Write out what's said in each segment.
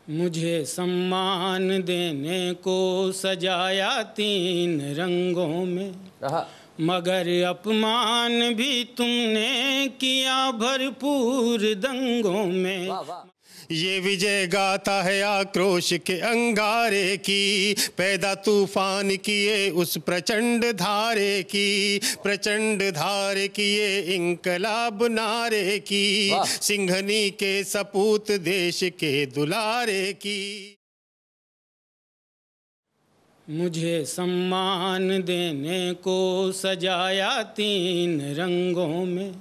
मुझे सम्मान देने को सजाया 3 रंगों में, मगर अपमान भी तुमने किया भरपूर दंगों में। वाह वाह। ये विजय गाथा है आक्रोश के अंगारे की, पैदा तूफान किए उस प्रचंड धारे की, प्रचंड धारे किए इंकलाब नारे की, सिंघनी के सपूत देश के दुलारे की। मुझे सम्मान देने को सजाया 3 रंगों में,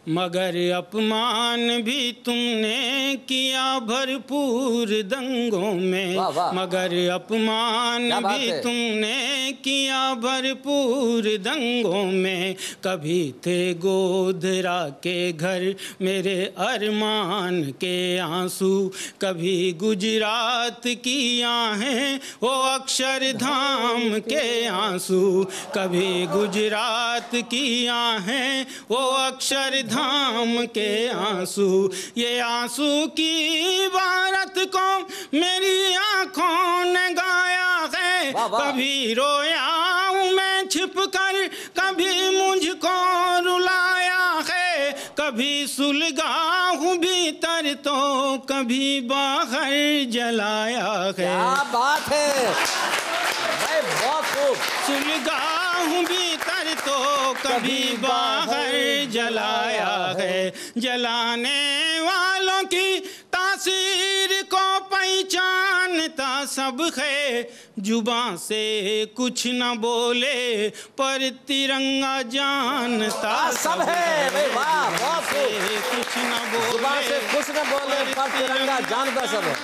मगर अपमान भी तुमने किया भरपूर दंगों में। मगर अपमान भी तुमने किया भरपूर दंगों में। कभी थे गोधरा के घर मेरे अरमान के आंसू, कभी गुजरात की आहें वो अक्षरधाम के आंसू, कभी गुजरात की आहें वो अक्षरधाम के आंसू। ये आंसू की भारत को मेरी आंखों ने गाया है। कभी रोया हूँ मैं छिप कर, कभी मुझको रुलाया है, कभी सुलगा हूँ भीतर तो कभी बाहर जलाया है। क्या बात है भाई, बहुत खूब। सुलगा हूँ भीतर तो कभी बाहर जलाया है। जलाने वालों की तासीर को पहचानता सब है, जुबां से कुछ न बोले पर तिरंगा जानता सब है। कुछ न बोले, जुबां से कुछ न बोले पर तिरंगा जानता सब है।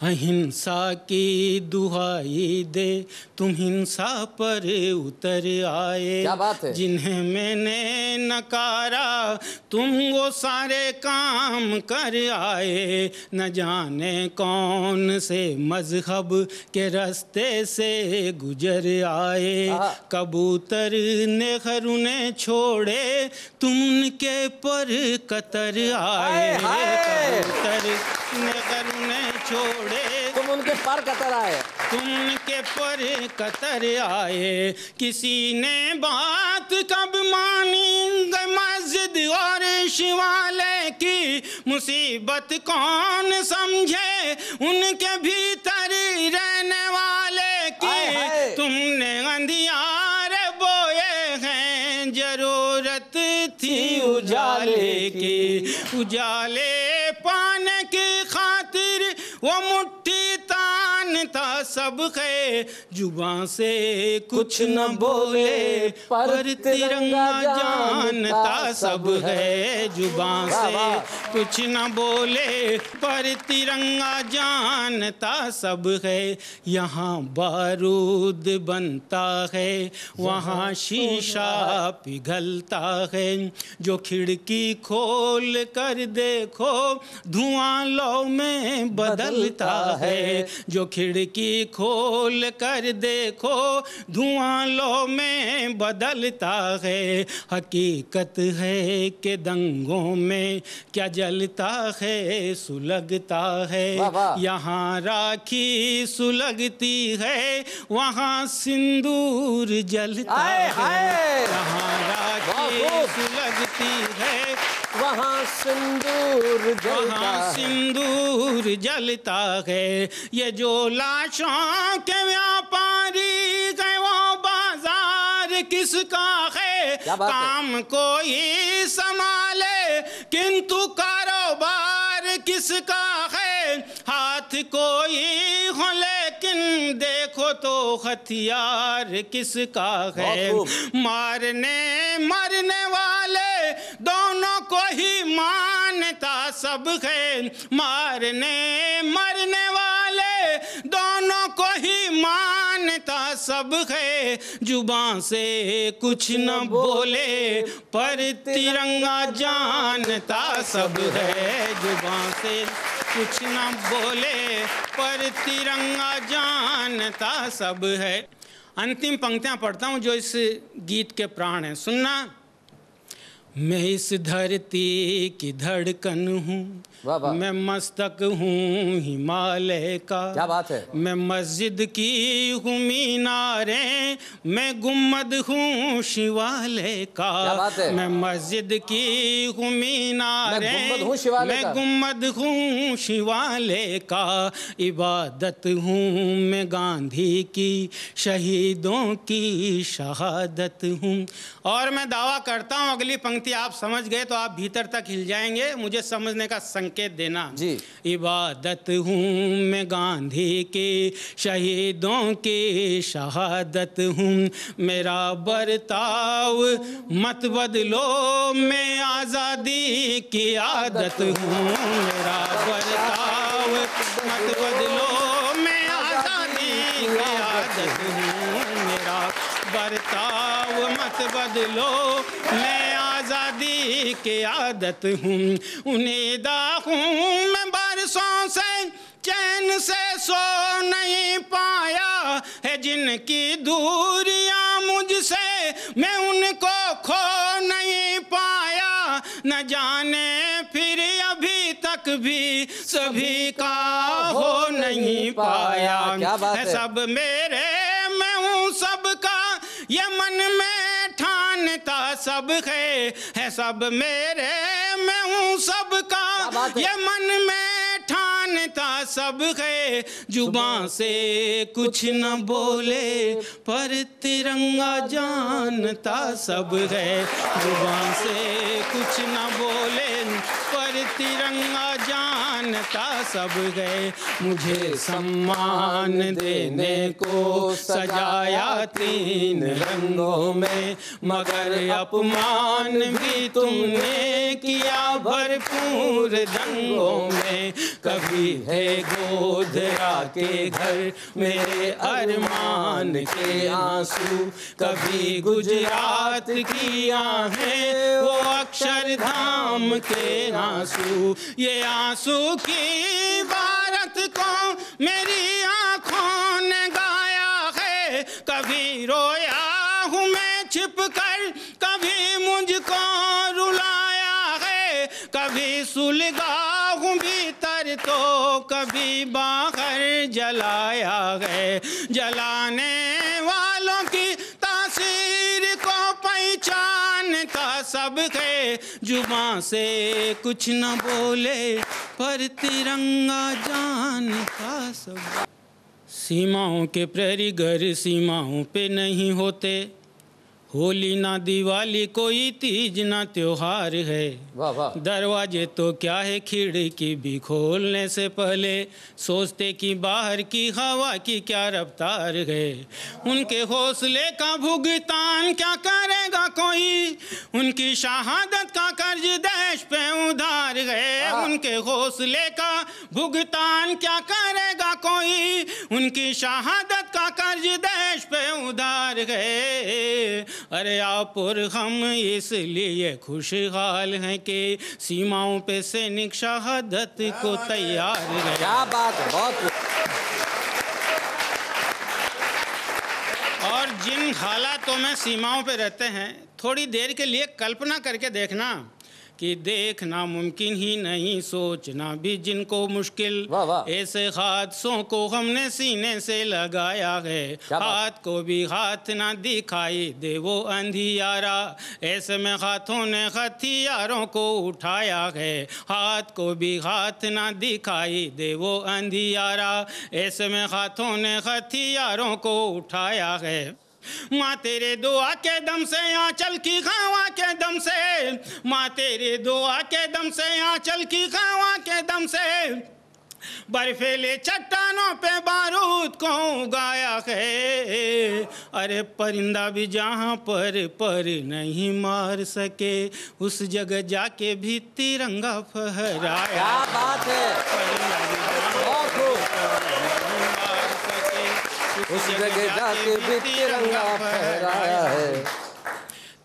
अहिंसा की दुहाई दे तुम हिंसा पर उतर आए। क्या बात है। जिन्हें मैंने नकारा तुम वो सारे काम कर आए। न जाने कौन से मजहब के रास्ते से गुजर आए। कबूतर ने घर ने छोड़े तुम उनके पर कतर आए। कबूतर ने घर ने छोड़े तुम उनके पर कतर आए। तुम उनके पर कतर आए। किसी ने बात कब मानी मस्जिद और शिवालय की, मुसीबत कौन समझे उनके भीतर रहने वाले की। तुमने अंधियारे बोए हैं, जरूरत थी उजाले की। उजाले पाने की खातिर वो मुट्ठी तानता सब है, जुबां से कुछ न बोले पर तिरंगा जानता सब है। जुबां से कुछ न बोले पर तिरंगा जानता सब है। यहाँ बारूद बनता है, वहाँ शीशा पिघलता है। जो खिड़की खोल कर देखो धुआं लौ में बदलता है। जो खिड़की खोल कर देखो धुआं लो में बदलता है। हकीकत है कि दंगों में क्या जलता है सुलगता है। यहाँ राखी सुलगती है, वहाँ सिंदूर जलता है। यहाँ राखी सुलगती है, वहाँ सिंदूर जलता है। ये जो लाशों के व्यापारी है वो बाजार किसका है। काम कोई संभाले किंतु कारोबार किसका है। हाथ कोई हो लेकिन देखो तो हथियार किसका है। मारने मरने वाले दोनों को ही मानता सब है। मारने मरने वाले दोनों को ही मानता सब है। जुबां से कुछ न बोले पर तिरंगा जानता सब है। जुबां से कुछ न बोले पर तिरंगा जानता सब है। अंतिम पंक्तियां पढ़ता हूं जो इस गीत के प्राण हैं, सुनना। मैं इस धरती की धड़कन हूँ, वाह वाह, मैं मस्तक हूँ हिमालय का। क्या बात है। मैं मस्जिद की हूँ मीनारें, मैं गुम्बद हूँ शिवालय का। क्या बात है। मैं मस्जिद की हूँ मीनारें, मैं गुम्बद हूँ शिवालय का। इबादत हूँ मैं गांधी की, शहीदों की शहादत हूँ। और मैं दावा करता हूँ अगली पंक्ति आप समझ गए तो आप भीतर तक हिल जाएंगे, मुझे समझने का संकेत देना जी। इबादत हूँ मैं गांधी के, शहीदों की शहादत हूँ। मेरा बर्ताव मत बदलो, मैं आज़ादी की आदत हूँ। मेरा बर्ताव मत बदलो, मैं आज़ादी की आदत हूँ। मेरा बर्ताव मत बदलो, मैं आज़ादी की आदत हूँ। उम्मीदा हूँ मैं बरसों से, चैन से सो नहीं पाया है। जिनकी दूरियां मुझसे, मैं उनको खो नहीं पाया। न जाने फिर अभी तक भी सभी का हो नहीं पाया। क्या बात है। सब मेरे मैं हूँ सबका, ये मन में ठानता सब है सब मेरे मैं हूँ सबका, ये मन में ठानता सब है। जुबान से कुछ न बोले पर तिरंगा जानता सब है। जुबान से कुछ न बोले पर तिरंगा जानता सब है। मुझे सम्मान देने को सजाया 3 रंगों में, मगर अपमान भी तुमने किया भरपूर दंगों में। कभी है गोधरा के घर मेरे अरमान के आंसू, कभी गुजरात की आहें वो अक्षरधाम के आंसू। ये आंसू की भारत को मेरी आंखों ने गाया है। कभी रोया हूँ मैं छिप कर, कभी मुझको रुलाया है। कभी सुलगा हूँ भीतर तो कभी बाहर जलाया है। जलाने वालों की तासीर को पहचानता सब है। जुबान से कुछ न बोले पर तिरंगा जानता सब। सीमाओं के प्रहरी घर सीमाओं पे नहीं होते, होली ना दिवाली कोई तीज ना त्योहार है। वाह वाह। दरवाजे तो क्या है खिड़की भी खोलने से पहले सोचते कि बाहर की हवा की क्या रफ्तार है। उनके हौसले का भुगतान क्या करेगा कोई, उनकी शहादत का कर्ज देश पे उधार है। उनके हौसले का भुगतान क्या करेगा कोई, उनकी शहादत का कर्ज देश पे उधार है। अरे आप और हम इसलिए खुशहाल हैं कि सीमाओं पे सैनिक शहादत को तैयार है। क्या बात है, बहुत। और जिन हालातों में सीमाओं पे रहते हैं, थोड़ी देर के लिए कल्पना करके देखना कि देखना मुमकिन ही नहीं, सोचना भी जिनको मुश्किल। वाह वाह। ऐसे हादसों को हमने सीने से लगाया है। हाथ को भी हाथ ना दिखाई दे वो अंधियारा, ऐसे में हाथों ने हथियारों को उठाया है। हाथ को भी हाथ ना दिखाई दे वो अंधियारा, ऐसे में हाथों ने हथियारों को उठाया है। माँ तेरे दुआ के दम से आंचल की हवा के दम से, माँ तेरे दुआ के दम से आंचल की हवा के दम से, बर्फीले चट्टानों पे बारूद को उगाया है। अरे परिंदा भी जहाँ पर नहीं मार सके, उस जगह जाके भी तिरंगा फहराया। क्या बात है। परिंदा भी उस जगह जाके भी तिरंगा फहराया है।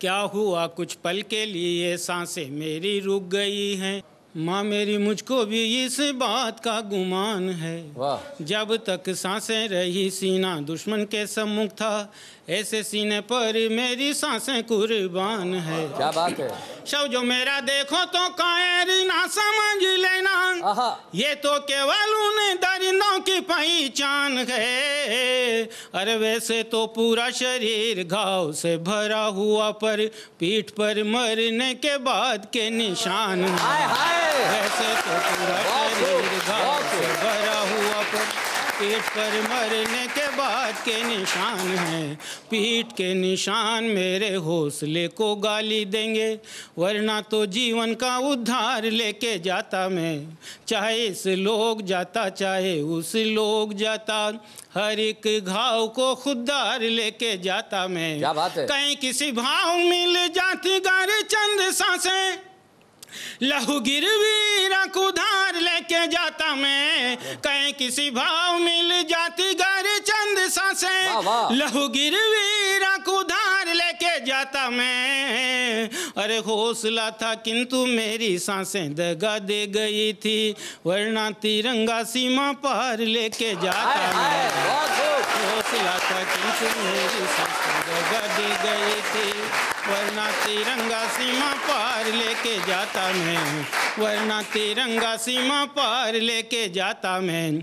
क्या हुआ कुछ पल के लिए सांसें मेरी रुक गई हैं, माँ मेरी मुझको भी इस बात का गुमान है। वाह। जब तक सांसें रही सीना दुश्मन के सम्मुख था, ऐसे सीने पर मेरी सांसें कुर्बान है। क्या बात है। शव जो मेरा देखो तो कायर ना समझ लेना, आहा। ये तो केवल उन दरिंदों की पहचान है। अरे वैसे तो पूरा शरीर घाव से भरा हुआ, पर पीठ पर मरने के बाद के निशान है। हाय हाय। वैसे तो पूरा शरीर घाव से भरा हुआ, पर पीठ पर मरने के बाद के निशान हैं। पीठ के निशान मेरे हौसले को गाली देंगे, वरना तो जीवन का उद्धार लेके जाता मैं। चाहे इस लोग जाता चाहे उस लोग जाता, हर एक घाव को खुदार लेके जाता मैं। क्या बात है। कहीं किसी भाव मिल जाती गारे चंद सांसें, लहू गिरवी रख उधार लेके जाता मैं। कहीं किसी भाव मिल जाती गारे चंद सांसें, लहू गिरवी रख उधार लेके जाता मैं। अरे हौसला था किंतु मेरी सांसें दगा दे गई थी, वरना तिरंगा सीमा पार लेके जाता मैं। हौसला था किंतु मेरी सांसें दगा दे गई थी, वरना तिरंगा सीमा पार लेके जाता मैं। वरना तिरंगा सीमा पार लेके जाता मैं।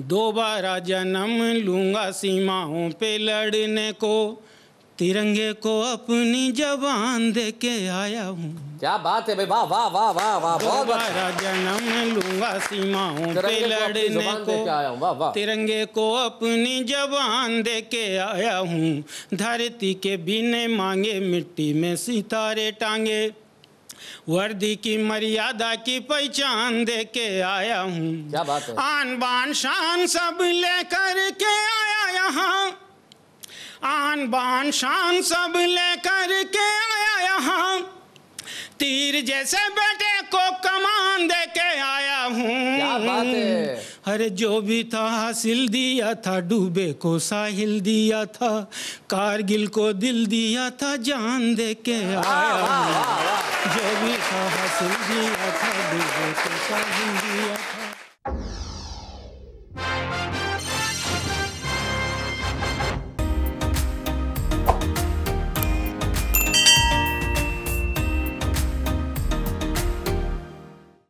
दोबारा जन्म लूंगा सीमाओं पे लड़ने को, तिरंगे को अपनी जबान दे के आया हूँ। क्या बात है भाई, वाह वाह वाह वाह वाह। दोबारा जन्म लूंगा सीमाओं पे लड़ने को, तिरंगे को अपनी जबान दे के आया हूँ। धरती के बिने मांगे मिट्टी में सितारे टांगे, वर्दी की मर्यादा की पहचान दे के आया हूँ। क्या बात है। आन बान शान सब लेकर के आया यहाँ, आन बान शान सब लेकर के आया यहाँ। तीर जैसे बेटे को कमान दे के आया हूँ। क्या बात है। अरे जो भी था हासिल दिया था, डूबे को साहिल दिया था, कारगिल को दिल दिया था, जान दे के आया हूँ। जो भी था हासिल दिया था, डूबे को साहिल दिया था।